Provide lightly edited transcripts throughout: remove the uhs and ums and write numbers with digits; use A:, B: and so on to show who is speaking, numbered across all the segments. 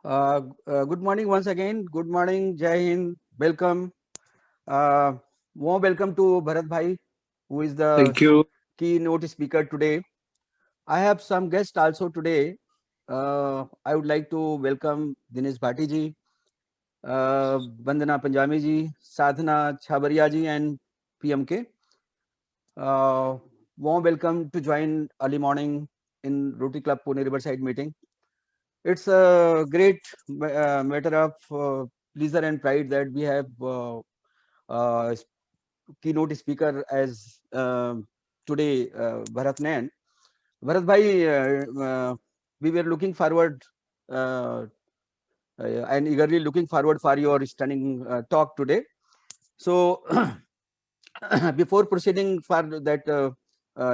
A: Good morning once again. Good morning, Jai Hind. Welcome. Uh, Warm welcome to Bharat Bhai, who is the
B: Thank you.
A: keynote speaker today. I have some guests also today. I would like to welcome Dinesh Bhati ji, Vandana Panjami ji, Sadhana Chhabaria ji, and PMK. Warm welcome to join early morning in Rotary Club Pune Riverside meeting. It's a great matter of pleasure and pride that we have keynote speaker as today, Bharat Nayan. Bharat Bhai, we were looking forward and eagerly looking forward for your stunning talk today. So, before proceeding for that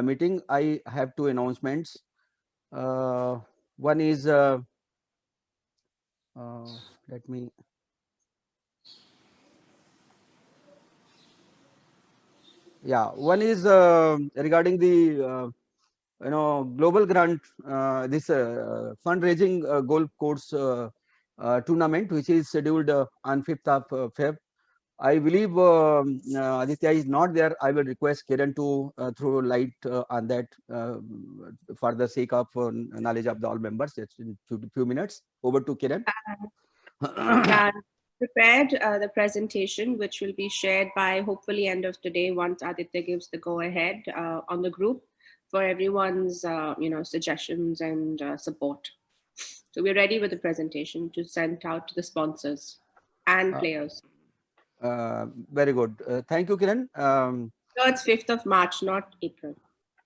A: meeting, I have two announcements. One is, let me. Yeah, one is regarding the global grant, this fundraising golf course tournament, which is scheduled on 5th of Feb. I believe Aditya is not there. I will request Kiran to throw light on that for the sake of knowledge of the all members. It's in few minutes. Over to Kiran.
C: Yeah, prepared the presentation, which will be shared by hopefully end of today once Aditya gives the go ahead on the group for everyone's suggestions and support. So we're ready with the presentation to send out to the sponsors and players.
A: Very good. Thank you, Kiran.
C: No, it's 5th of March, not April.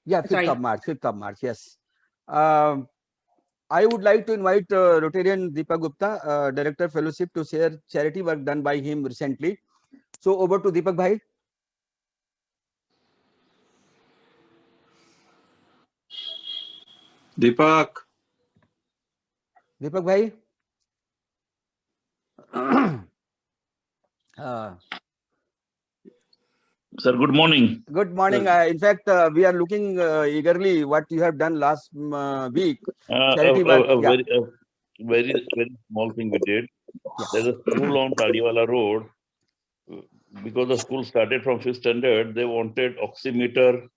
A: Yeah, 5th
C: Sorry.
A: of March. 5th of March. Yes. I would like to invite Rotarian Deepak Gupta, Director Fellowship, to share charity work done by him recently. So over to Deepak Bhai.
B: Deepak.
A: Deepak Bhai.
D: Sir, good morning.
A: Good morning. In fact, we are looking eagerly what you have done last week. Charity work. Yeah.
D: Very small thing we did.
A: Yeah.
D: There's a school on Tadiwala Road. Because the school started from 5th standard, they wanted oximeter,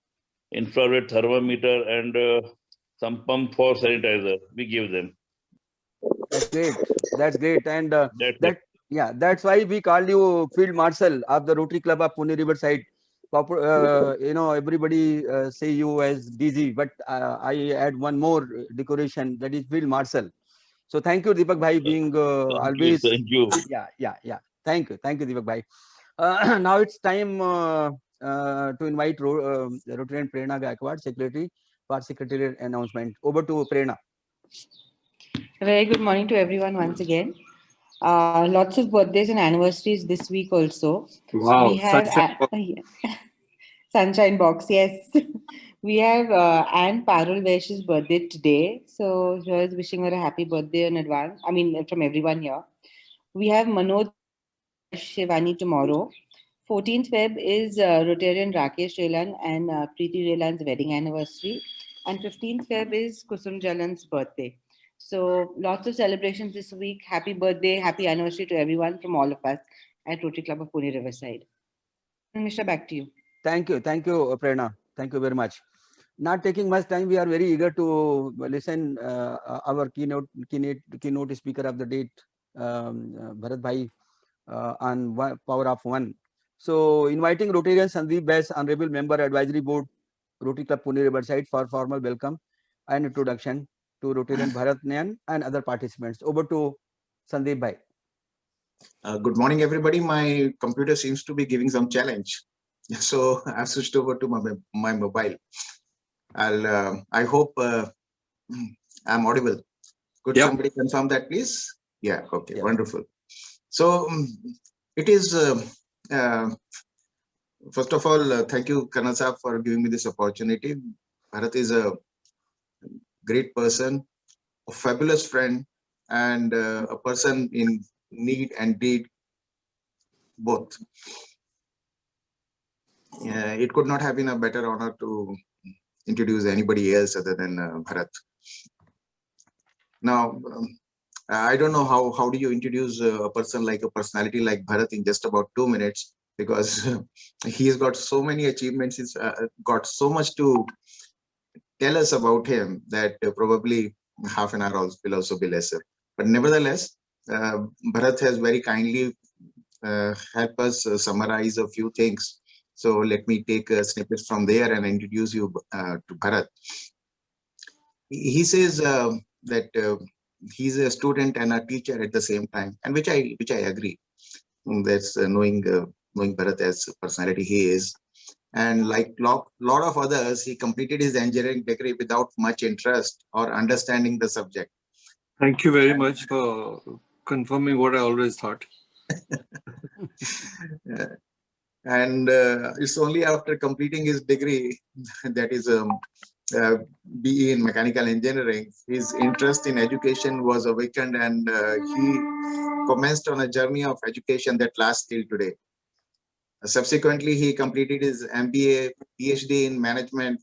D: infrared thermometer, and some pump for sanitizer. We gave them.
A: That's great. That's great. And
D: That's
A: that's why we call you Field Marshal of the Rotary Club of Pune Riverside. Everybody say you as DG, but I add one more decoration, that is Field Marshal. So thank you, Deepak Bhai, being always.
D: Thank you.
A: Yeah. Thank you, Deepak Bhai. Now it's time to invite Rotarian Prerna Gaikwad, Secretary, for Secretariat announcement. Over to Prerna.
E: Very good morning to everyone once again. Lots of birthdays and anniversaries this week also.
B: Wow.
E: We have Sunshine Box, yes. We have Anne Parul Vaish's birthday today. So here's wishing her a happy birthday in advance. I mean, from everyone here. We have Manoj Shivani tomorrow. 14th Feb is Rotarian Rakesh Relan and Preeti Relan's wedding anniversary. And 15th Feb is Kusum Jalan's birthday. So lots of celebrations this week. Happy birthday, happy anniversary to everyone from all of us at Rotary Club of Pune Riverside. Mr. Back to you.
A: Thank you, Prerna. Thank you very much. Not taking much time, we are very eager to listen our keynote speaker of the date, Bharat Bhai, on Power of One. So inviting Rotarian Sandeep Bess, Honorable Member Advisory Board, Rotary Club Pune Riverside, for formal welcome and introduction to Rotarian Bharat Nayan and other participants. Over to Sandeep Bhai.
F: Good morning, everybody. My computer seems to be giving some challenge, so I've switched over to my mobile. I hope I'm audible. Could somebody confirm that, please? Yeah. Okay. Yeah. Wonderful. So it is. First of all, thank you, Kanal Sahab, for giving me this opportunity. Bharat is a great person, a fabulous friend, and a person in need and deed both. It could not have been a better honor to introduce anybody else other than Bharat. Now, I don't know how do you introduce a person like a personality like Bharat in just about 2 minutes, because he's got so many achievements. He's got so much to tell us about him that probably half an hour will also be lesser. But nevertheless, Bharat has very kindly helped us summarize a few things. So let me take snippets from there and introduce you to Bharat. He says that he's a student and a teacher at the same time, and which I agree. That's knowing Bharat as a personality he is. And like lot of others, he completed his engineering degree without much interest or understanding the subject.
B: Thank you very much for confirming what I always thought.
F: And it's only after completing his degree, that is BE in mechanical engineering, his interest in education was awakened, and he commenced on a journey of education that lasts till today. Subsequently, he completed his MBA, PhD in management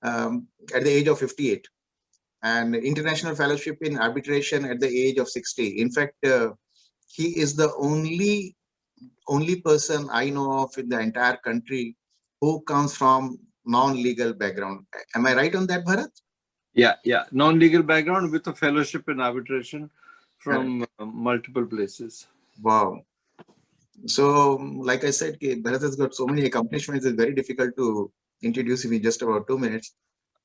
F: at the age of 58, and international fellowship in arbitration at the age of 60. In fact, he is the only person I know of in the entire country who comes from non-legal background. Am I right on that, Bharat?
B: Yeah. Non-legal background with a fellowship in arbitration from multiple places.
F: Wow. So, like I said, Bharat has got so many accomplishments, it's very difficult to introduce him in just about 2 minutes.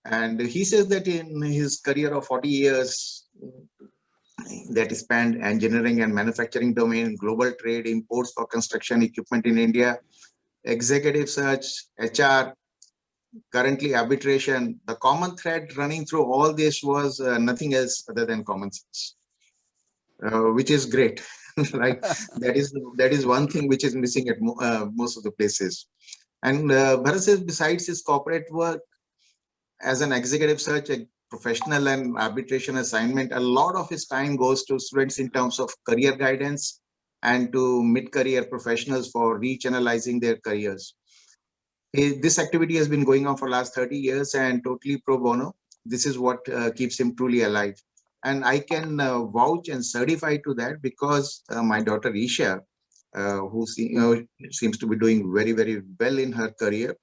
F: And he says that in his career of 40 years, that spanned engineering and manufacturing domain, global trade, imports for construction equipment in India, executive search, HR, currently arbitration, the common thread running through all this was nothing else other than common sense, which is great. Right? That is one thing which is missing at most of the places. And Bharat says, besides his corporate work as an executive search, a professional and arbitration assignment, a lot of his time goes to students in terms of career guidance and to mid-career professionals for rechannelizing their careers. This activity has been going on for the last 30 years and totally pro bono. This is what keeps him truly alive. And I can vouch and certify to that, because my daughter Isha, who seems to be doing very, very well in her career,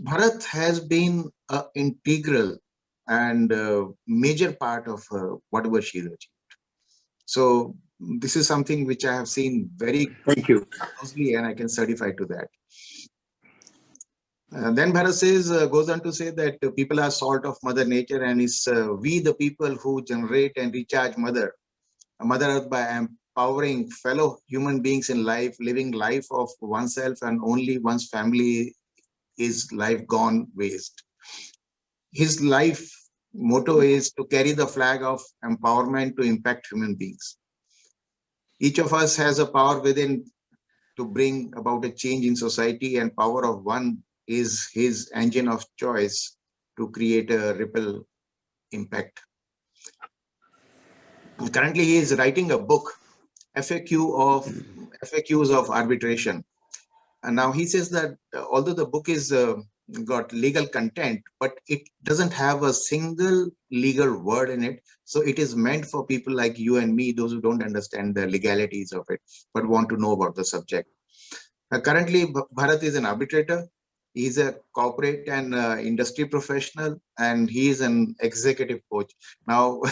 F: Bharat has been an integral and major part of whatever she has achieved. So this is something which I have seen very closely, and I can certify to that. Then Bharat says, goes on to say that people are salt of Mother Nature, and it's we the people who generate and recharge Mother Earth by empowering fellow human beings in life, living life of oneself and only one's family is life gone waste. His life motto is to carry the flag of empowerment to impact human beings. Each of us has a power within to bring about a change in society, and power of one is his engine of choice to create a ripple impact. Currently, he is writing a book, FAQs of arbitration. And now he says that although the book is got legal content, but it doesn't have a single legal word in it. So it is meant for people like you and me, those who don't understand the legalities of it, but want to know about the subject. Currently, Bharat is an arbitrator. He's a corporate and industry professional, and he is an executive coach. Now,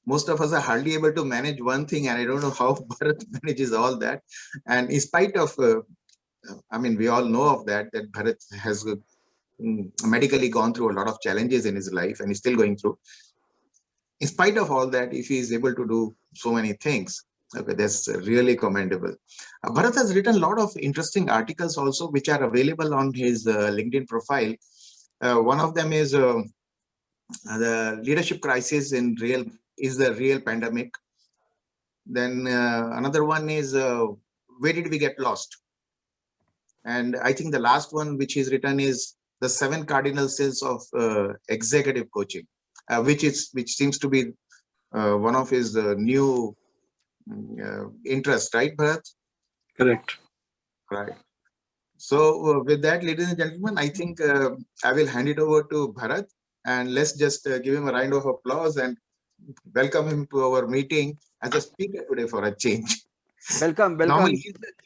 F: most of us are hardly able to manage one thing, and I don't know how Bharat manages all that. And in spite of, we all know of that Bharat has medically gone through a lot of challenges in his life, and he's still going through. In spite of all that, if he is able to do so many things, okay, that's really commendable. Bharat has written a lot of interesting articles also, which are available on his LinkedIn profile. One of them is the leadership crisis in the real pandemic. Then another one is where did we get lost? And I think the last one which he's written is the 7 cardinal sins of executive coaching, which seems to be one of his new interest, right, Bharat?
B: Correct.
F: Right. So with that, ladies and gentlemen, I think I will hand it over to Bharat, And let's just give him a round of applause and welcome him to our meeting as a speaker today for a change.
A: Welcome,
F: Normally,
A: welcome.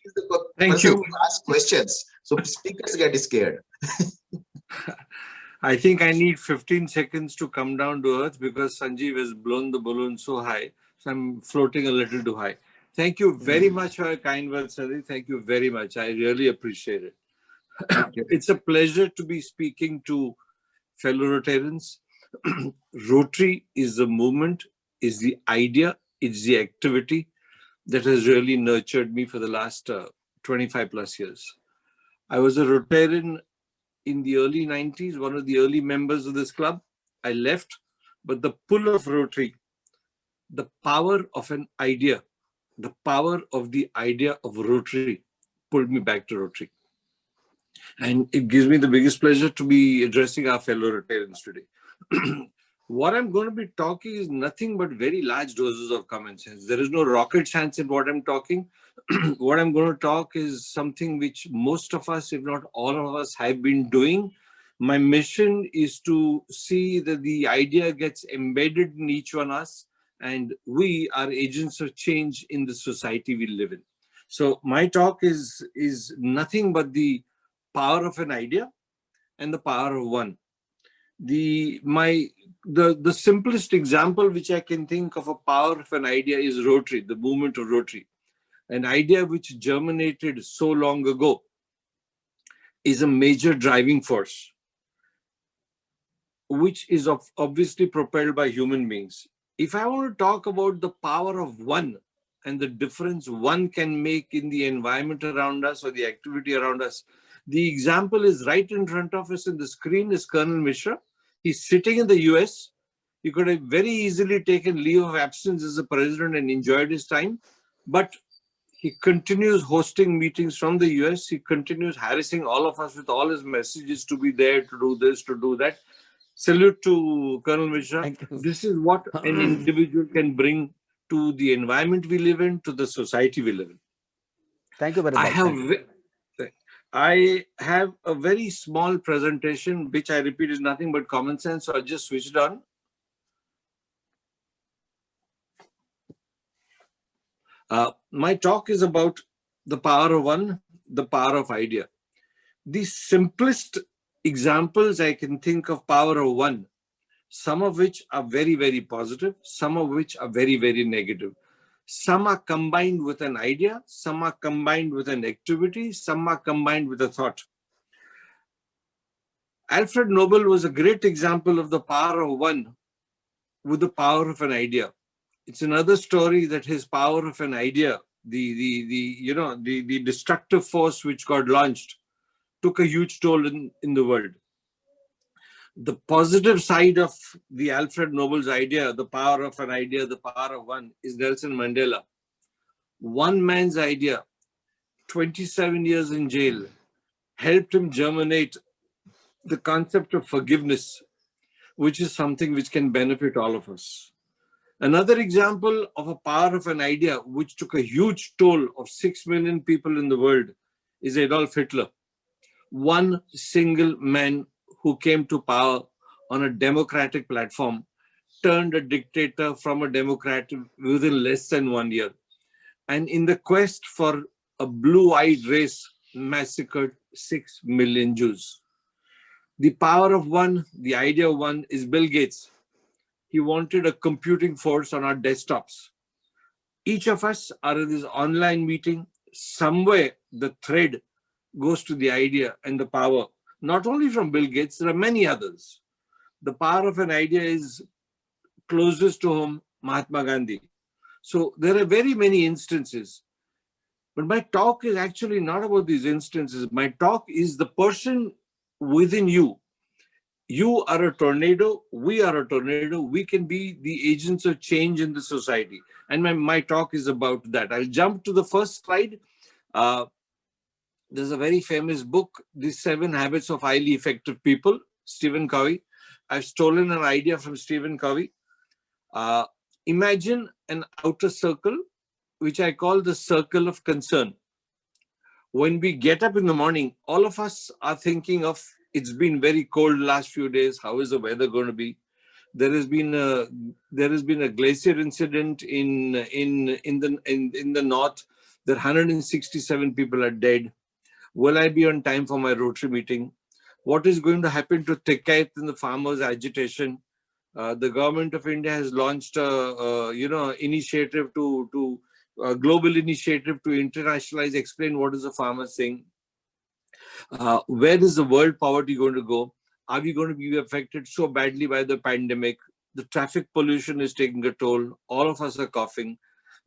F: he's the
B: Thank
F: person
B: you.
F: who asks questions, so speakers get scared.
B: I think I need 15 seconds to come down to earth because Sanjeev has blown the balloon so high. So I'm floating a little too high. Thank you very much for your kind words, Sanjeev. Thank you very much. I really appreciate it.
F: Thank you.
B: It's a pleasure to be speaking to fellow Rotarians. Rotary is the movement, is the idea, it's the activity that has really nurtured me for the last 25 plus years. I was a Rotarian in the early 90s, one of the early members of this club. I left, but the pull of Rotary, the power of an idea, the power of the idea of Rotary pulled me back to Rotary. And it gives me the biggest pleasure to be addressing our fellow Rotarians today. What I'm going to be talking is nothing but very large doses of common sense. There is no rocket science in what I'm talking. What I'm going to talk is something which most of us, if not all of us, have been doing. My mission is to see that the idea gets embedded in each one of us, and we are agents of change in the society we live in. So my talk is nothing but the power of an idea and the power of one. The simplest example which I can think of a power of an idea is Rotary, the movement of Rotary. An idea which germinated so long ago is a major driving force, which is obviously propelled by human beings. If I want to talk about the power of one and the difference one can make in the environment around us or the activity around us, the example is right in front of us in the screen is Colonel Mishra. He's sitting in the US. He could have very easily taken leave of absence as a president and enjoyed his time, but he continues hosting meetings from the US. He continues harassing all of us with all his messages to be there, to do this, to do that. Salute to Colonel Mishra.
A: Thank you.
B: This is what an individual can bring to the environment we live in, to the society we live in.
A: Thank you, Bharat.
B: I have a very small presentation, which I repeat is nothing but common sense. So I'll just switch it on. My talk is about the power of one, the power of idea. The simplest examples I can think of power of one, some of which are very, very positive, some of which are very, very negative. Some are combined with an idea, some are combined with an activity, some are combined with a thought. Alfred Nobel was a great example of the power of one with the power of an idea. It's another story that his power of an idea, the destructive force which got launched, took a huge toll in the world. The positive side of the Alfred Nobel's idea, the power of an idea, the power of one, is Nelson Mandela. One man's idea, 27 years in jail, helped him germinate the concept of forgiveness, which is something which can benefit all of us. Another example of a power of an idea which took a huge toll of 6 million people in the world is Adolf Hitler. One single man who came to power on a democratic platform turned a dictator from a democrat within less than 1 year. And in the quest for a blue-eyed race, massacred 6 million Jews. The power of one, the idea of one, is Bill Gates. He wanted a computing force on our desktops. Each of us are in this online meeting. Somewhere the thread goes to the idea and the power, not only from Bill Gates, there are many others. The power of an idea is closest to home, Mahatma Gandhi. So there are very many instances. But my talk is actually not about these instances. My talk is the person within you. You are a tornado, we are a tornado, we can be the agents of change in the society. And my talk is about that. I'll jump to the first slide. There's a very famous book, The 7 Habits of Highly Effective People, Stephen Covey. I've stolen an idea from Stephen Covey. Imagine an outer circle, which I call the circle of concern. When we get up in the morning, all of us are thinking of It's been very cold last few days. How is the weather going to be? There has been a glacier incident in the north. That 167 people are dead. Will I be on time for my Rotary meeting? What is going to happen to Tikait and the farmers' agitation? The government of India has launched a initiative to a global initiative to internationalize, explain what is the farmer saying. Where is the world poverty going to go? Are we going to be affected so badly by the pandemic? The traffic pollution is taking a toll. All of us are coughing.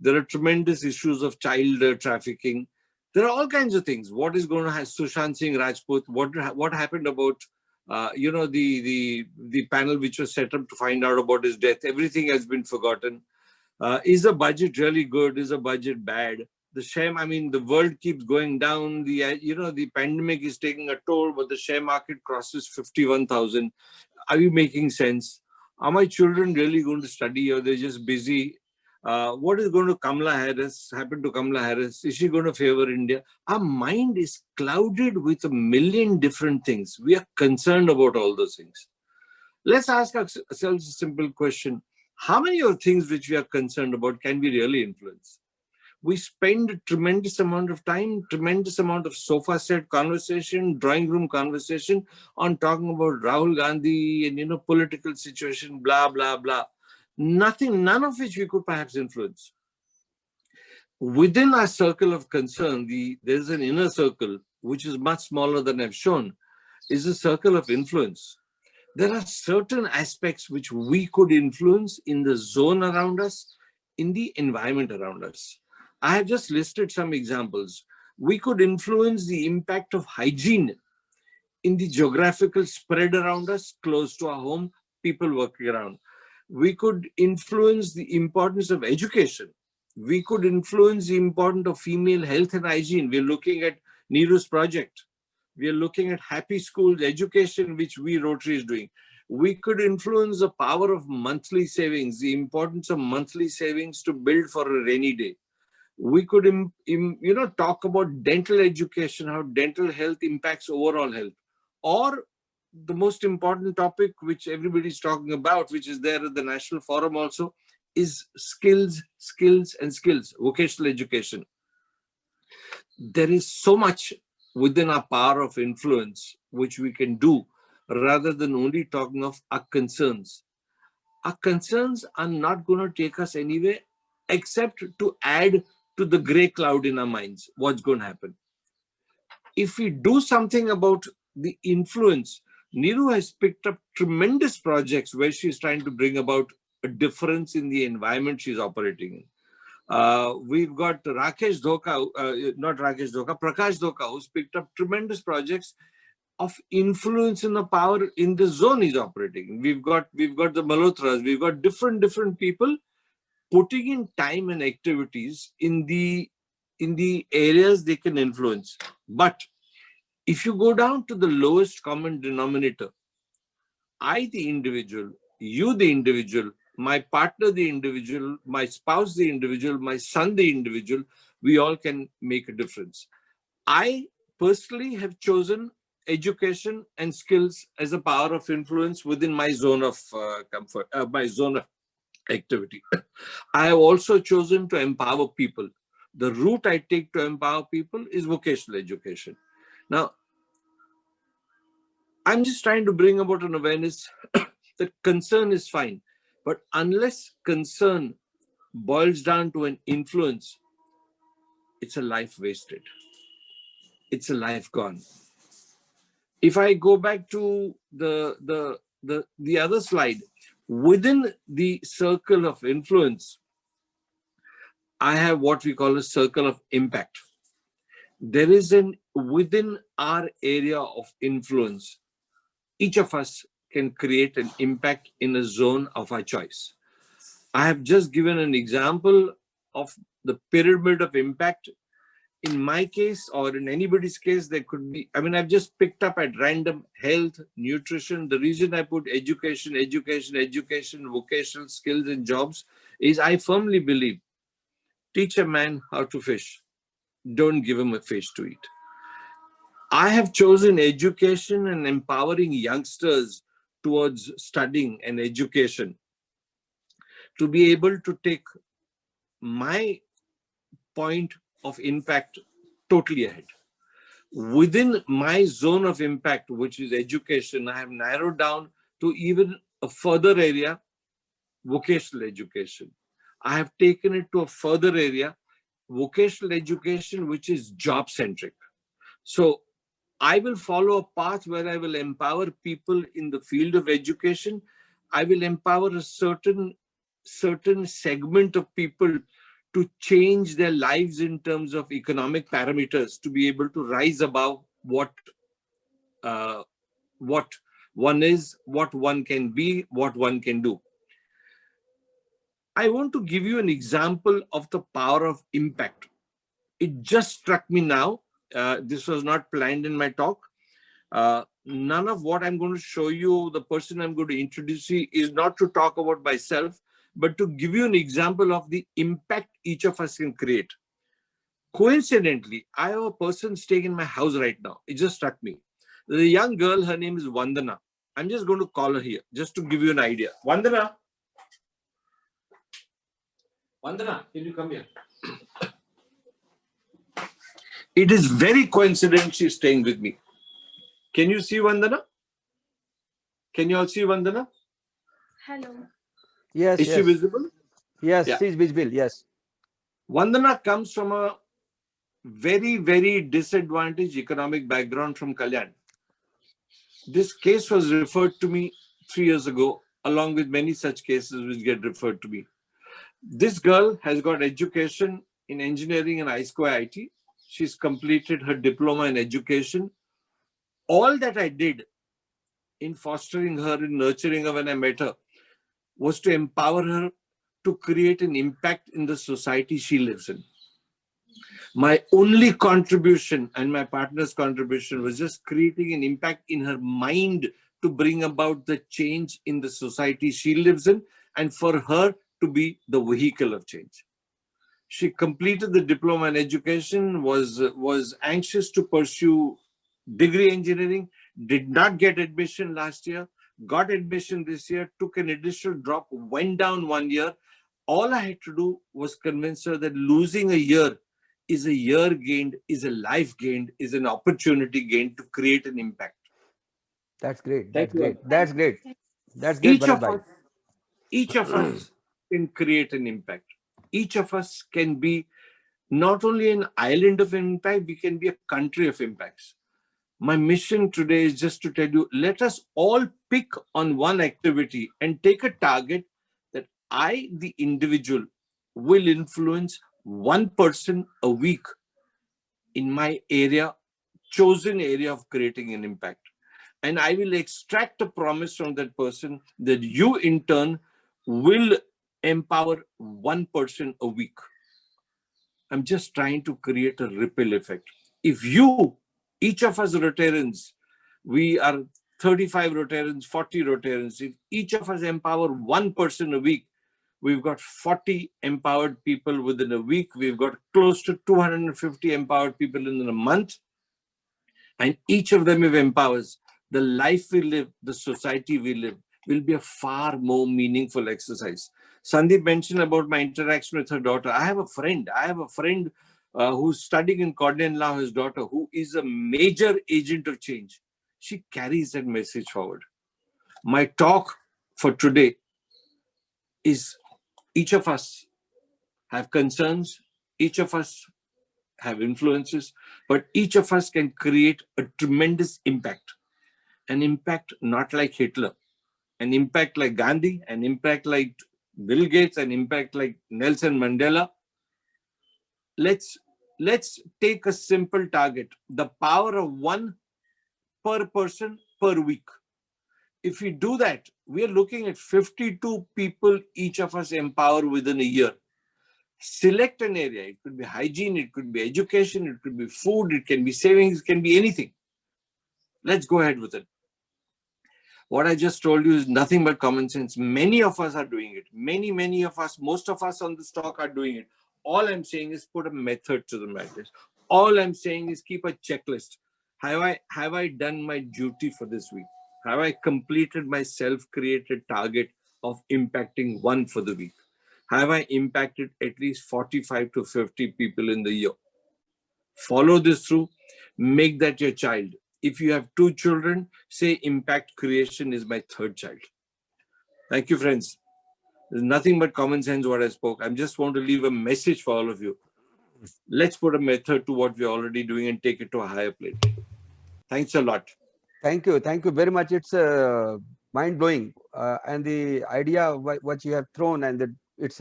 B: There are tremendous issues of child trafficking. There are all kinds of things. What is going to happen? Sushant Singh Rajput. What happened about the panel which was set up to find out about his death? Everything has been forgotten. Is the budget really good? Is the budget bad? The share, I mean, the world keeps going down. The pandemic is taking a toll, but the share market crosses 51,000. Are we making sense? Are my children really going to study, or they're just busy? What is going to happen to Kamala Harris? Is she going to favor India? Our mind is clouded with a million different things. We are concerned about all those things. Let's ask ourselves a simple question. How many of the things which we are concerned about can we really influence? We spend a tremendous amount of time, tremendous amount of sofa set conversation, drawing room conversation on talking about Rahul Gandhi and, political situation, blah, blah, blah. None of which we could perhaps influence. Within our circle of concern, there's an inner circle, which is much smaller than I've shown, is a circle of influence. There are certain aspects which we could influence in the zone around us, in the environment around us. I have just listed some examples. We could influence the impact of hygiene in the geographical spread around us, close to our home, people working around. We could influence the importance of education. We could influence the importance of female health and hygiene. We're looking at Neeru's project. We are looking at happy schools education, which we Rotary is doing. We could influence the power of monthly savings, the importance of monthly savings to build for a rainy day. We could talk about dental education, how dental health impacts overall health. Or the most important topic which everybody's talking about, which is there at the National Forum also, is skills, vocational education. There is so much within our power of influence which we can do, rather than only talking of our concerns. Our concerns are not going to take us anywhere except to add to the gray cloud in our minds. What's going to happen? If we do something about the influence, Neeru has picked up tremendous projects where she's trying to bring about a difference in the environment she's operating in. We've got Prakash Dhoka, who's picked up tremendous projects of influence in the power in the zone he's operating in. We've got the Malhotras, we've got different people putting in time and activities in the areas they can influence. But if you go down to the lowest common denominator, I the individual, you the individual, my partner the individual, my spouse the individual, my son the individual, we all can make a difference. I personally have chosen education and skills as a power of influence within my zone of comfort, my zone of activity. I have also chosen to empower people. The route I take to empower people is vocational education. Now, I'm just trying to bring about an awareness that concern is fine, but unless concern boils down to an influence, it's a life wasted. It's a life gone. If I go back to the other slide, within the circle of influence, I have what we call a circle of impact. There is within our area of influence, each of us can create an impact in a zone of our choice. I have just given an example of the pyramid of impact. In my case, or in anybody's case, there could be, I've just picked up at random health, nutrition. The reason I put education, vocational skills and jobs is I firmly believe, teach a man how to fish. Don't give him a fish to eat. I have chosen education and empowering youngsters towards studying and education to be able to take my point of impact totally ahead. Within my zone of impact, which is education, I have narrowed down to even a further area, vocational education. I have taken it to a further area, vocational education, which is job centric. So I will follow a path where I will empower people in the field of education. I will empower a certain segment of people to change their lives in terms of economic parameters, to be able to rise above what one is, what one can be, what one can do. I want to give you an example of the power of impact. It just struck me now. This was not planned in my talk. None of what I'm going to show you, the person I'm going to introduce you, is not to talk about myself, but to give you an example of the impact each of us can create. Coincidentally, I have a person staying in my house right now. It just struck me. There's a young girl, her name is Vandana. I'm just going to call her here, just to give you an idea. Vandana. Vandana, can you come here? It is very coincident she's staying with me. Can you see Vandana? Can you all see Vandana?
C: Hello.
A: Yes,
B: Is she
A: yes,
B: visible?
A: yes,
B: Yeah.
A: she's visible, yes.
B: Vandana comes from a very, very disadvantaged economic background from Kalyan. This case was referred to me 3 years ago, along with many such cases which get referred to me. This girl has got education in engineering and I2 IT. She's completed her diploma in education. All that I did in fostering her, in nurturing her when I met her, was to empower her to create an impact in the society she lives in. My only contribution and my partner's contribution was just creating an impact in her mind to bring about the change in the society she lives in, and for her to be the vehicle of change. She completed the diploma in education, was anxious to pursue degree engineering, did not get admission last year, got admission this year, took an additional drop, went down 1 year. All I had to do was convince her that losing a year is a year gained, is a life gained, is an opportunity gained to create an impact.
A: That's great.
B: Thank
A: That's
B: you.
A: great. That's great. That's great,
B: Each
A: Bharat
B: of
A: bhai.
B: us, each of us can create an impact. Each of us can be not only an island of impact, we can be a country of impacts. My mission today is just to tell you, let us all pick on one activity and take a target that I, the individual, will influence one person a week in my area, chosen area of creating an impact. And I will extract a promise from that person that you in turn will empower one person a week. I'm just trying to create a ripple effect. If you, each of us Rotarians, we are 35 Rotarians, 40 Rotarians, if each of us empower one person a week, we've got 40 empowered people within a week. We've got close to 250 empowered people in a month. And each of them, if empowers, the life we live, the society we live, will be a far more meaningful exercise. Sandeep mentioned about my interaction with her daughter. I have a friend who's studying in Cornell now, his daughter, who is a major agent of change. She carries that message forward. My talk for today is each of us have concerns, each of us have influences, but each of us can create a tremendous impact. An impact not like Hitler, an impact like Gandhi, an impact like Bill Gates, an impact like Nelson Mandela. Let's take a simple target, the power of one per person per week. If we do that, we are looking at 52 people each of us empower within a year. Select an area. It could be hygiene, it could be education, it could be food, it can be savings, it can be anything. Let's go ahead with it. What I just told you is nothing but common sense. Many of us are doing it. Many of us, most of us on this talk are doing it. All I'm saying is put a method to the madness. All I'm saying is keep a checklist. Have I done my duty for this week? Have I completed my self-created target of impacting one for the week? Have I impacted at least 45 to 50 people in the year? Follow this through. Make that your child. If you have 2 children, say impact creation is my 3rd child. Thank you, friends. There's nothing but common sense what I spoke. I just want to leave a message for all of you. Let's put a method to what we're already doing and take it to a higher plate. Thanks a lot.
A: Thank you very much. It's mind blowing, and the idea what you have thrown, and it's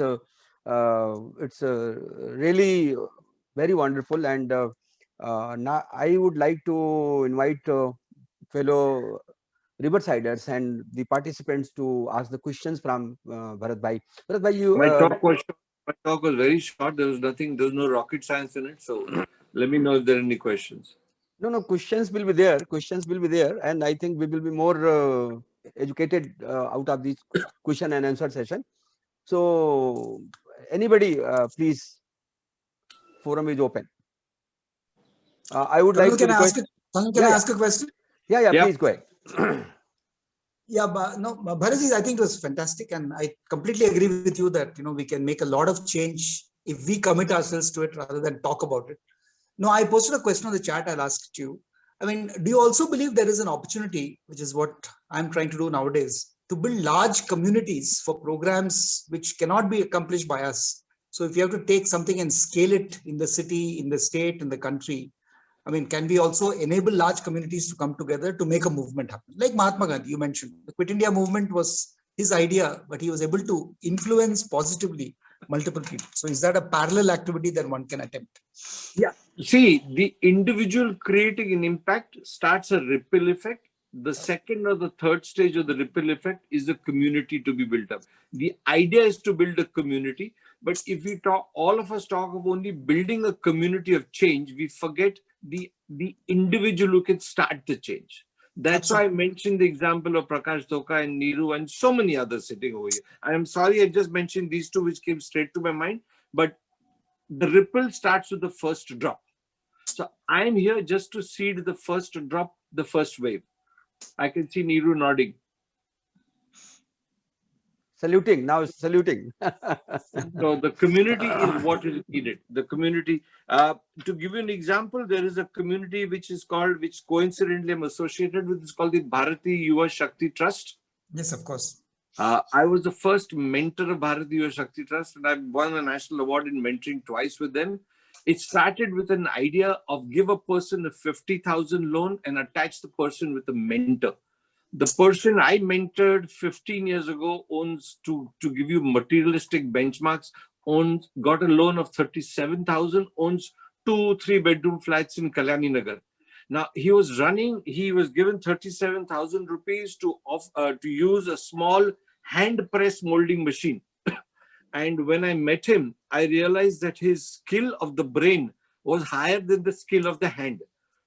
A: really very wonderful. And now I would like to invite fellow Riversiders and the participants to ask the questions from Bharat Bhai. Bharat Bhai, you.
B: My talk was very short. There was no rocket science in it. So let me know if there are any questions.
A: No, questions will be there. Questions will be there, and I think we will be more educated out of this question and answer session. So, anybody, please, forum is open. I would like to request.
G: Can I ask a question?
A: Yeah, please go ahead.
G: Yeah, but no, Bharatji, I think it was fantastic, and I completely agree with you that we can make a lot of change if we commit ourselves to it rather than talk about it. No, I posted a question on the chat. I'll ask you. I mean, do you also believe there is an opportunity, which is what I'm trying to do nowadays, to build large communities for programs which cannot be accomplished by us? So if you have to take something and scale it in the city, in the state, in the country, I mean, can we also enable large communities to come together to make a movement happen? Like Mahatma Gandhi, you mentioned, the Quit India movement was his idea, but he was able to influence positively multiple people. So is that a parallel activity that one can attempt?
B: Yeah. See, the individual creating an impact starts a ripple effect. The second or the third stage of the ripple effect is the community to be built up. The idea is to build a community, but if we talk, all of us talk of only building a community of change, we forget the individual who can start the change. That's why I mentioned the example of Prakash Dhoka and Neeru and so many others sitting over here. I am sorry I just mentioned these two which came straight to my mind, but the ripple starts with the first drop. So I am here just to seed the first drop, the first wave. I can see Neeru nodding.
A: Saluting, now saluting.
B: So the community is what is needed. The community, to give you an example, there is a community which coincidentally I'm associated with, it's called the Bharati Yuva Shakti Trust.
G: Yes, of course.
B: I was the first mentor of Bharati Yuva Shakti Trust, and I've won a national award in mentoring twice with them. It started with an idea of give a person a 50,000 loan and attach the person with a mentor. The person I mentored 15 years ago owns, to give you materialistic benchmarks, got a loan of 37,000, owns 2-3 bedroom flats in Kalyani Nagar. Now he was given 37,000 rupees to use a small hand press molding machine. And when I met him, I realized that his skill of the brain was higher than the skill of the hand.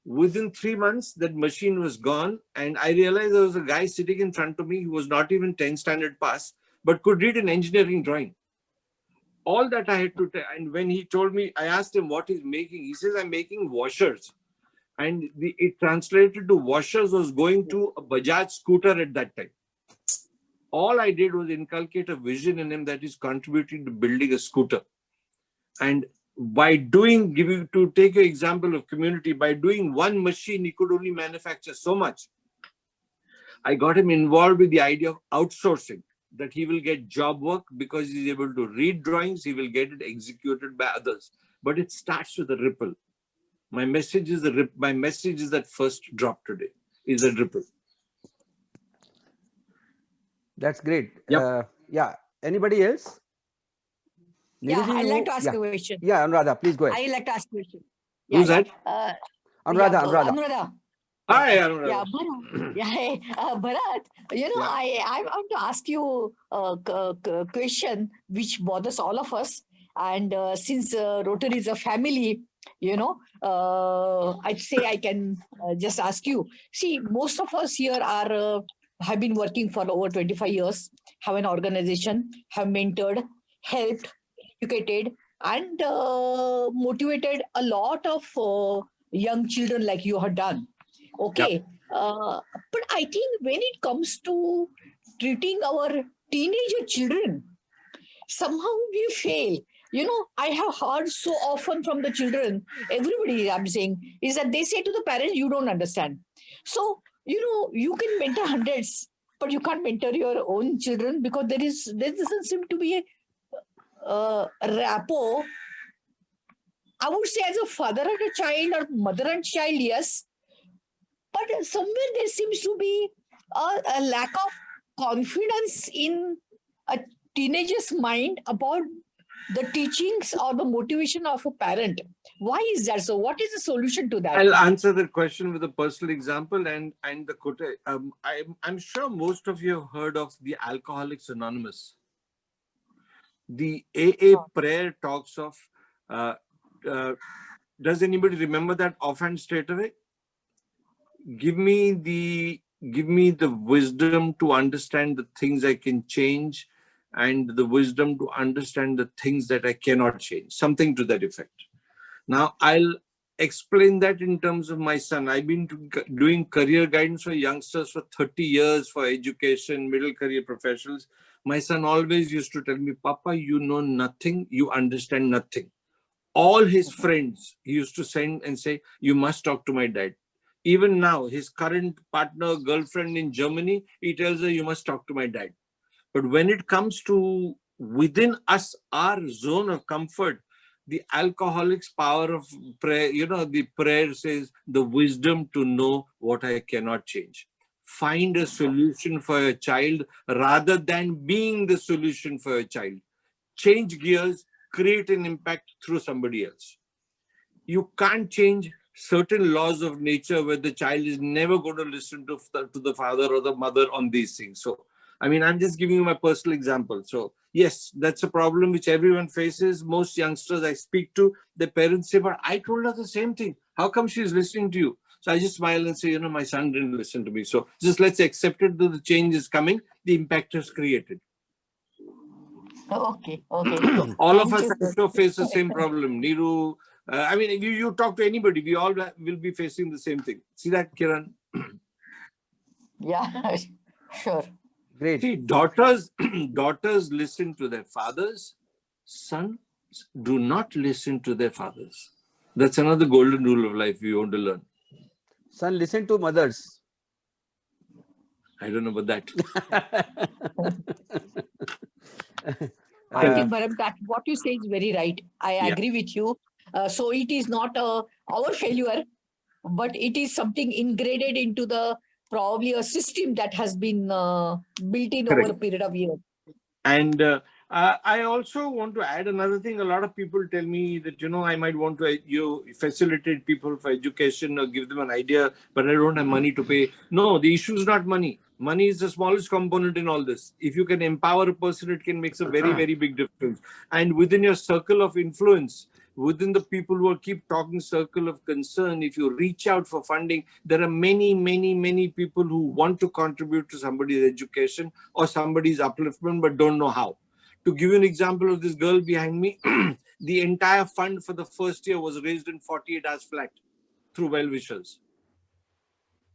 B: Within 3 months, that machine was gone. And I realized there was a guy sitting in front of me who was not even 10th standard pass, but could read an engineering drawing. All that I had to tell. And when he told me, I asked him what he's making. He says, I'm making washers. And it translated to washers was going to a Bajaj scooter at that time. All I did was inculcate a vision in him that is contributing to building a scooter. And by to take an example of community, by doing one machine, he could only manufacture so much. I got him involved with the idea of outsourcing, that he will get job work because he's able to read drawings, he will get it executed by others. But it starts with a ripple. My message is that first drop today is a ripple.
A: That's great.
B: Yep.
A: Yeah. Anybody else?
H: Yeah, I'd like to ask a question.
A: Yeah, Anuradha, please go ahead.
H: I'd like to ask a question.
B: Who's that?
A: Anuradha.
B: Hi, Anuradha.
H: Yeah, Bharat. Yeah, hey, Bharat, I want to ask you a question which bothers all of us. And since Rotary is a family, I'd say I can just ask you. See, most of us here have been working for over 25 years, have an organization, have mentored, helped, educated, and motivated a lot of young children like you have done. Okay. But I think when it comes to treating our teenager children, somehow we fail. You know, I have heard so often from the children, everybody I'm saying, is that they say to the parents, you don't understand. So, you know, you can mentor hundreds, but you can't mentor your own children because there doesn't seem to be a rapport. I would say as a father and a child or mother and child, yes, but somewhere there seems to be a lack of confidence in a teenager's mind about the teachings or the motivation of a parent. Why is that so? What is the solution to that?
B: I'll answer that question with a personal example and the quote. I'm sure most of you have heard of the Alcoholics Anonymous. The AA prayer talks of. Does anybody remember that offhand straight away? Give me the wisdom to understand the things I can change, and the wisdom to understand the things that I cannot change. Something to that effect. Now, I'll explain that in terms of my son. I've been doing career guidance for youngsters for 30 years for education, middle career professionals. My son always used to tell me, Papa, you know nothing, you understand nothing. All his friends, he used to send and say, you must talk to my dad. Even now, his current partner, girlfriend in Germany, he tells her, you must talk to my dad. But when it comes to within us, our zone of comfort, the alcoholic's power of prayer, you know, the prayer says the wisdom to know what I cannot change. Find a solution for your child rather than being the solution for your child. Change gears, create an impact through somebody else. You can't change certain laws of nature where the child is never going to listen to the father or the mother on these things. So, I mean, I'm just giving you my personal example. So, yes, that's a problem which everyone faces. Most youngsters I speak to, their parents say, but I told her the same thing. How come she's listening to you? So I just smile and say, you know, my son didn't listen to me. So just let's accept it that the change is coming. The impact is created.
H: Okay. All
B: of us, I'm sure, face the same problem. Niru, I mean, if you talk to anybody, we all will be facing the same thing. See that, Kiran?
H: Yeah, sure.
A: Great.
B: See, daughters listen to their fathers. Sons do not listen to their fathers. That's another golden rule of life we want to learn.
A: Son, listen to mothers.
B: I don't know about that.
H: I think, Bharat, that what you say is very right. I agree with you. So it is not our failure, but it is something ingrained into the probably a system that has been built in over a period of years.
B: And I also want to add another thing. A lot of people tell me that, you know, I might want to facilitate people for education or give them an idea, but I don't have money to pay. No, the issue is not money. Money is the smallest component in all this. If you can empower a person, it can make a very, very big difference. And within your circle of influence, within the people who keep talking circle of concern, if you reach out for funding, there are many, many, many people who want to contribute to somebody's education or somebody's upliftment, but don't know how. To give you an example of this girl behind me, the entire fund for the first year was raised in 48 hours flat through well-wishers.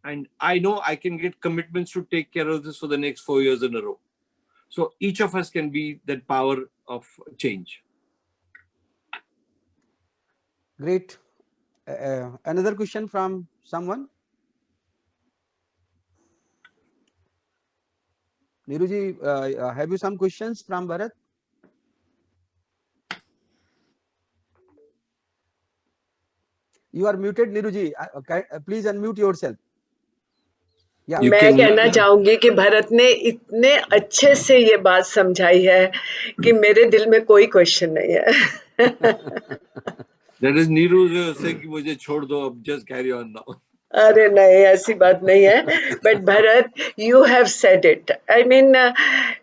B: And I know I can get commitments to take care of this for the next 4 years in a row. So each of us can be that power of change.
A: Great. Another question from someone? Niruji, have you some questions from Bharat? You are muted, Niruji. Please unmute yourself.
I: मैं कहना चाहूंगी कि भरत ने इतने अच्छे से ये बात समझाई है कि मेरे दिल में कोई क्वेश्चन नहीं है.
B: That is Niru saying कि मुझे छोड़ दो, अब just carry on now.
I: अरे नहीं, ऐसी बात नहीं है. But Bharat, you have said it. I mean,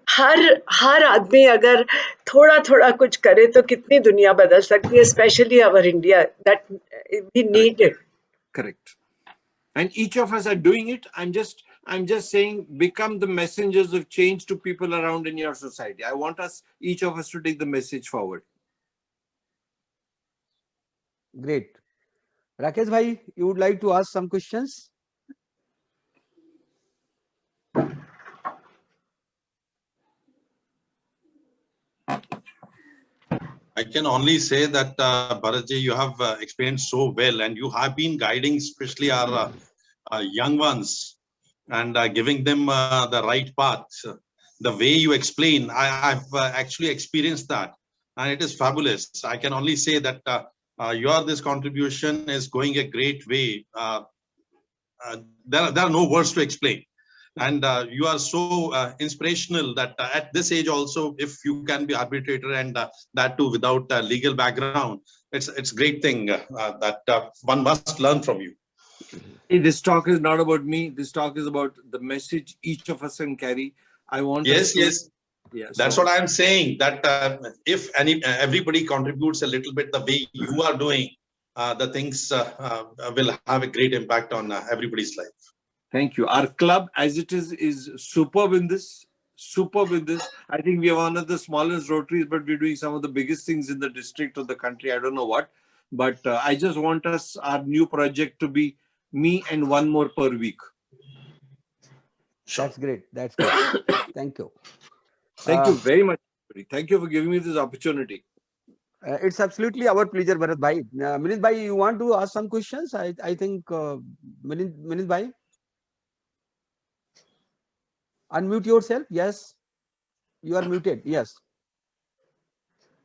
I: हर आदमी अगर थोड़ा थोड़ा कुछ करे तो कितनी दुनिया बदल सकती है, especially our India, that we need it.
B: Correct. And each of us are doing it. I'm just saying, become the messengers of change to people around in your society. I want each of us to take the message forward.
A: Great. Rakesh bhai, you would like to ask some questions?
J: I can only say that, Bharatji, you have explained so well, and you have been guiding especially our young ones and giving them the right path. The way you explain, I've actually experienced that, and it is fabulous. I can only say that this contribution is going a great way. There are no words to explain. And you are so inspirational that at this age also, if you can be arbitrator, and that too without a legal background, it's a great thing that one must learn from you.
B: This talk is not about me. This talk is about the message each of us can carry. I want
J: Yes,
B: yes.
J: That's what I'm saying. That if everybody contributes a little bit the way you are doing, the things will have a great impact on everybody's life.
B: Thank you. Our club, as it is superb in this. Superb in this. I think we are one of the smallest Rotaries, but we're doing some of the biggest things in the district or the country. I don't know what, but I just want our new project to be me and one more per week.
A: That's great. That's great. Thank you.
B: Thank you very much. Thank you for giving me this opportunity.
A: It's absolutely our pleasure, Bharat Bhai. Milind Bhai, you want to ask some questions? I think Milind Bhai, unmute yourself. Yes, you are muted. Yes.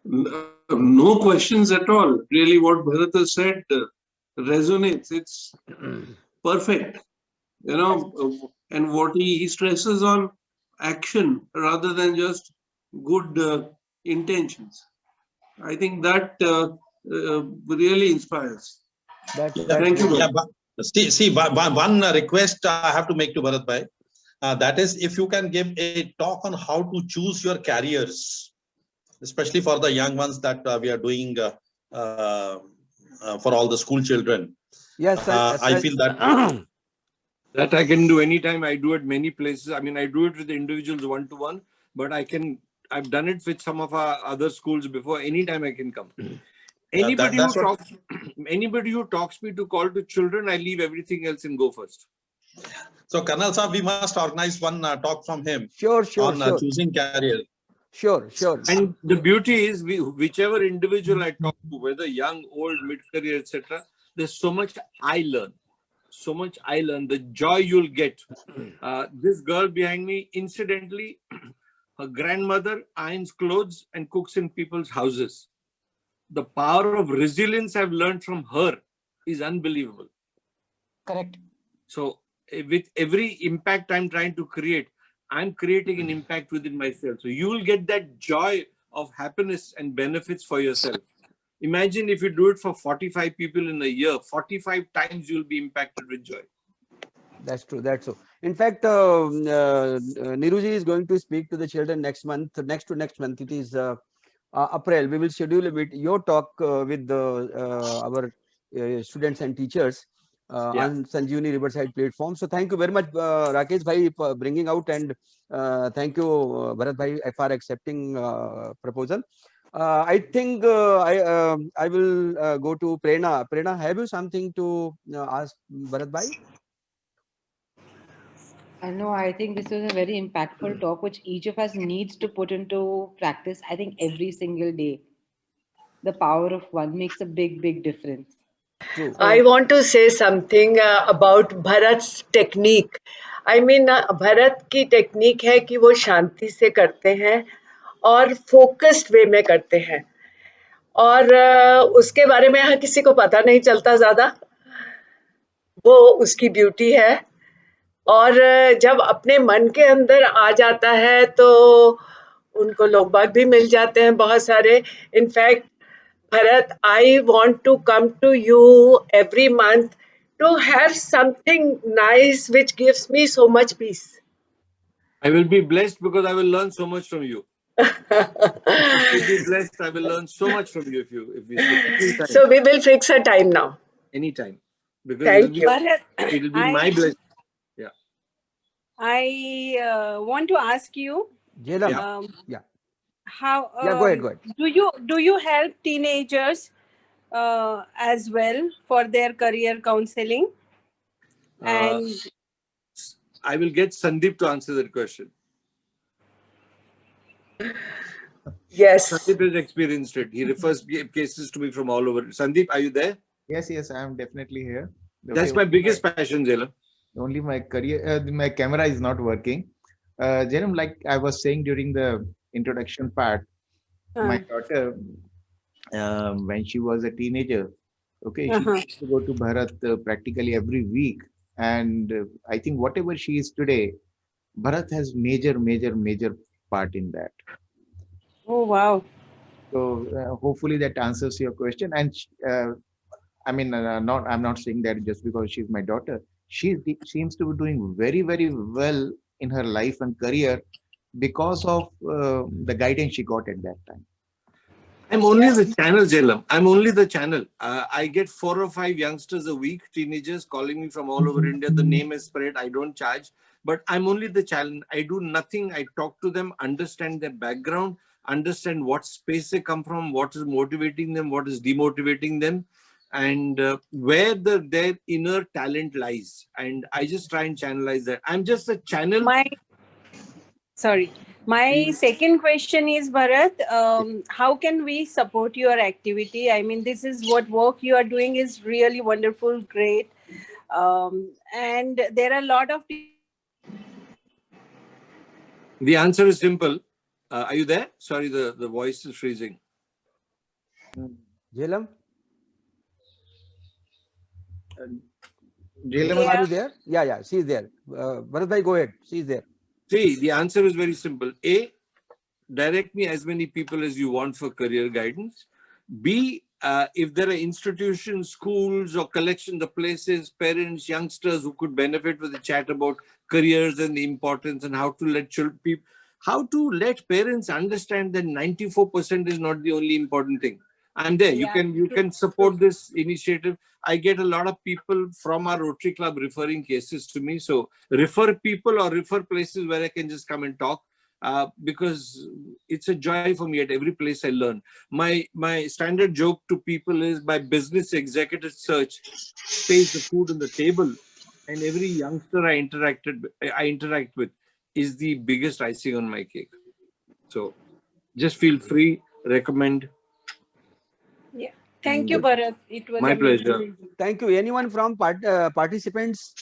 K: No questions at all. Really, what Bharat has said resonates. It's perfect. You know, and what he stresses on action rather than just good intentions. I think that really inspires. Thank you.
J: Yeah, see, one request I have to make to Bharat Bhai. That is, if you can give a talk on how to choose your careers, especially for the young ones that we are doing for all the school children.
A: Yes, sir.
J: I feel that
B: that I can do anytime. I do it many places. I mean, I do it with individuals one-to-one, but I've done it with some of our other schools before. Anytime I can come. Anybody who talks me to call to children, I leave everything else and go first.
J: So, Colonel Saab, we must organize one talk from him.
A: Sure.
J: On choosing career.
A: Sure.
B: And the beauty is, whichever individual I talk to, whether young, old, mid-career, etc., there's so much I learn. So much I learn. The joy you'll get. This girl behind me, incidentally, her grandmother irons clothes and cooks in people's houses. The power of resilience I've learned from her is unbelievable.
H: Correct.
B: So with every impact I'm trying to create, I'm creating an impact within myself. So you will get that joy of happiness and benefits for yourself. Imagine if you do it for 45 people in a year, 45 times you'll be impacted with joy.
A: That's true. That's so. In fact, Niruji is going to speak to the children next month. Next month, it is April. We will schedule your talk with our students and teachers on Sanjeevani Riverside platform. So thank you very much, Rakesh Bhai, for bringing out, and thank you, Bharat Bhai, for accepting proposal. I think I will go to Prerna. Prerna, have you something to ask Bharat Bhai?
E: No, I think this was a very impactful talk, which each of us needs to put into practice, I think, every single day. The power of one makes a big, big difference.
A: True.
I: I want to say something about Bharat's technique. I mean, Bharat की technique है कि वो शांति से करते हैं और focused वे में करते हैं, और उसके बारे में यहाँ किसी को पता नहीं चलता ज्यादा. वो उसकी ब्यूटी है. और जब अपने मन के अंदर आ जाता है तो उनको लोग बाग भी मिल जाते हैं बहुत सारे. In fact Bharat, I want to come to you every month to have something nice which gives me so much peace.
B: I will be blessed because I will learn so much from you. I will be blessed. I will learn so much from you if you say.
I: So we will fix a time now.
B: Anytime. Because
I: Thank you.
B: It will be my blessing. Yeah.
L: I want to ask you. How
A: go ahead.
L: Do you help teenagers as well for their career counseling? And
B: I will get Sandeep to answer that question.
I: Yes.
B: Sandeep has experienced it. He refers cases to me from all over. Sandeep, are you there?
F: Yes, I am definitely here.
B: That's my biggest passion, Jairam.
F: Only my career, my camera is not working. Jairam, like I was saying during the introduction part, my daughter, when she was a teenager, okay, she used to go to Bharat practically every week. And I think whatever she is today, Bharat has major part in that.
L: Oh, wow.
F: So hopefully that answers your question. And I mean, I'm not saying that just because she's my daughter. She seems to be doing very well in her life and career because of the guidance she got at that time.
B: I'm only the channel, Jairam. I'm only the channel. I get 4 or 5 youngsters a week, teenagers calling me from all over India. The name is spread. I don't charge, but I'm only the channel. I do nothing. I talk to them, understand their background, understand what space they come from, what is motivating them, what is demotivating them, and where their inner talent lies. And I just try and channelize that. I'm just a channel.
L: My second question is, Bharat, how can we support your activity? I mean, this is what work you are doing is really wonderful, great. And there are a lot of people.
B: The answer is simple. Are you there? Sorry, the voice is freezing.
A: Jairam?
F: Jairam,
A: are you there? Yeah, she's there. Bharat bhai, go ahead. She's there.
B: See, the answer is very simple. A, direct me as many people as you want for career guidance. B, if there are institutions, schools or collections of places, parents, youngsters who could benefit with a chat about careers and the importance and how to let parents understand that 94% is not the only important thing. I'm there. You can support this initiative. I get a lot of people from our Rotary Club referring cases to me. So refer people or refer places where I can just come and talk. Because it's a joy for me at every place I learn. My standard joke to people is my business executive search pays the food on the table, and every youngster I interact with is the biggest icing on my cake. So just feel free, recommend.
L: Yeah. Thank you, Bharat. It was
B: my
L: amazing.
B: pleasure.
A: Thank you. Anyone from participants?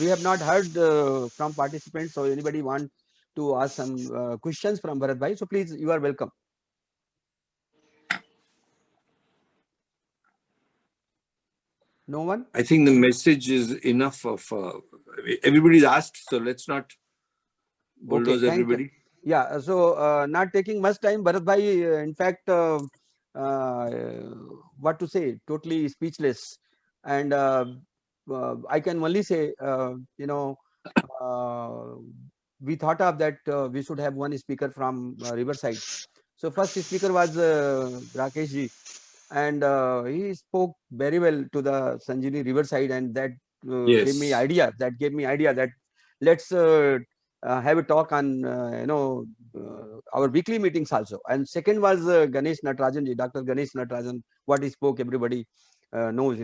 A: We have not heard from participants. So anybody want to ask some questions from Bharat bhai? So please, you are welcome. No one?
B: I think the message is enough of everybody's asked. So let's not bulldoze everybody.
A: You. Yeah. So not taking much time, Bharat bhai, in fact, what to say, totally speechless. And I can only say, we thought of that we should have one speaker from Riverside. So first speaker was Rakesh ji, and he spoke very well to the Sanjeevani Riverside, and that gave me idea. That gave me idea that let's have a talk on our weekly meetings also. And second was Ganesh Natarajan ji, Dr. Ganesh Natarajan. What he spoke, everybody knows.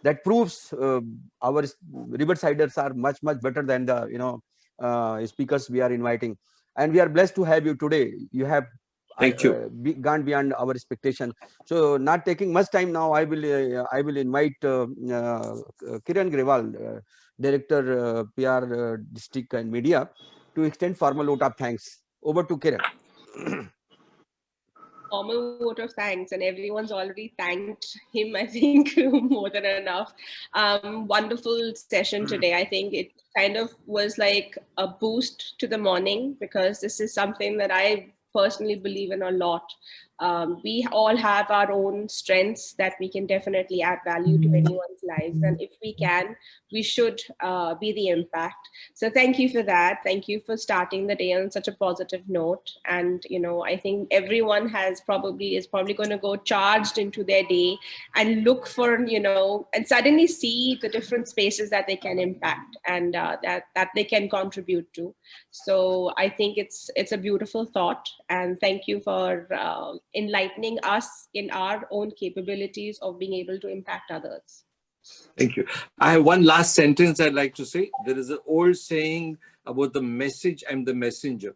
A: That proves our Riversiders are much better than the speakers we are inviting, and we are blessed to have you today. You have gone beyond our expectation. So not taking much time now, I will invite Kiran Grewal, Director PR District and Media, to extend formal vote of thanks. Over to Kiran.
C: Formal vote of thanks, and everyone's already thanked him, I think, more than enough. Wonderful session today. I think it kind of was like a boost to the morning, because this is something that I personally believe in a lot. We all have our own strengths that we can definitely add value to anyone's lives, and if we can, we should be the impact. So thank you for that. Thank you for starting the day on such a positive note. And I think everyone is probably going to go charged into their day and look for and suddenly see the different spaces that they can impact and that they can contribute to. So I think it's a beautiful thought, and thank you for enlightening us in our own capabilities of being able to impact others.
B: Thank you. I have one last sentence I'd like to say. There is an old saying about the message and the messenger.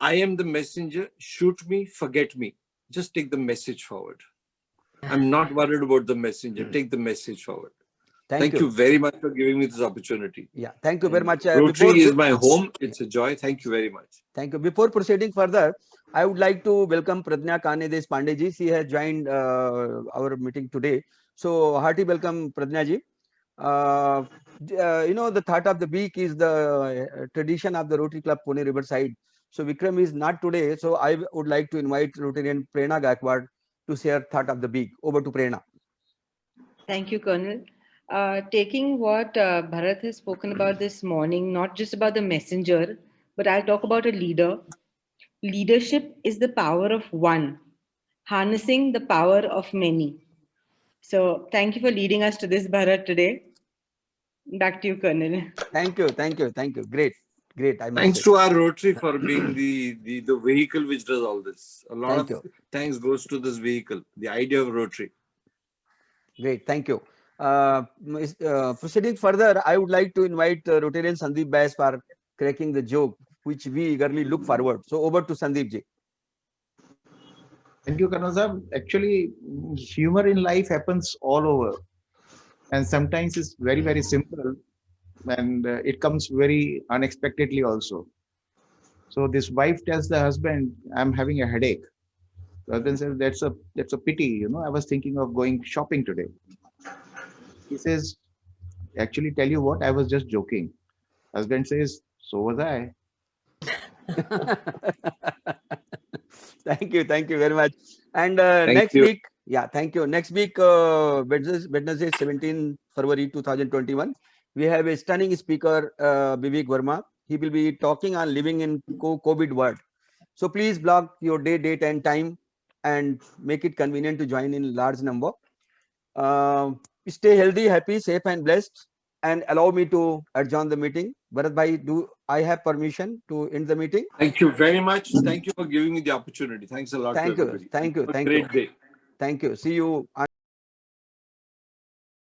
B: I am the messenger. Shoot me, forget me. Just take the message forward. I'm not worried about the messenger. Take the message forward. Thank you very much for giving me this opportunity.
A: Yeah, thank you very much.
B: Rotary is my home. It's a joy. Thank you very much.
A: Thank you. Before proceeding further, I would like to welcome Pradnya Kanedes Pandey. She has joined our meeting today. So hearty welcome, Pradnya ji. You know, the thought of the week is the tradition of the Rotary Club Pune Riverside. So Vikram is not today. So I would like to invite Rotarian Prerna Gaikwad to share thought of the week. Over to Prerna.
E: Thank you, Colonel. Taking what Bharat has spoken about this morning, not just about the messenger, but I'll talk about a leader. Leadership is the power of one, harnessing the power of many. So thank you for leading us to this, Bharat, today. Back to you, Colonel.
A: Thank you, thank you, thank you. Great, great. I must
B: Thanks
A: say.
B: to our Rotary for being the vehicle which does all this. A lot
A: Thank
B: of thanks goes to this vehicle, the idea of Rotary.
A: Great, thank you. Proceeding further, I would like to invite Rotarian Sandeep Bass for cracking the joke, which we eagerly look forward. So over to Sandeep ji.
F: Thank you, Colonel Sahab. Actually, humor in life happens all over. And sometimes it's very, very simple. And it comes very unexpectedly also. So this wife tells the husband, I'm having a headache. The husband says, that's a pity. You know, I was thinking of going shopping today. He says, actually, tell you what, I was just joking. Husband says, so was I.
A: Thank you very much. And
B: Thank
A: next
B: you.
A: week, yeah, thank you. Next week, Wednesday, 17 February 2021, we have a stunning speaker, Vivek Verma. He will be talking on living in COVID world. So please block your day, date, and time, and make it convenient to join in large number. Stay healthy, happy, safe, and blessed. And allow me to adjourn the meeting. Bharat Bhai, do I have permission to end the meeting?
B: Thank you very much. Thank you for giving me the opportunity. Thanks a lot.
A: Thank
B: to
A: you.
B: everybody.
A: Thank you.
B: Have a
A: Thank
B: great
A: you.
B: day.
A: Thank you. See you on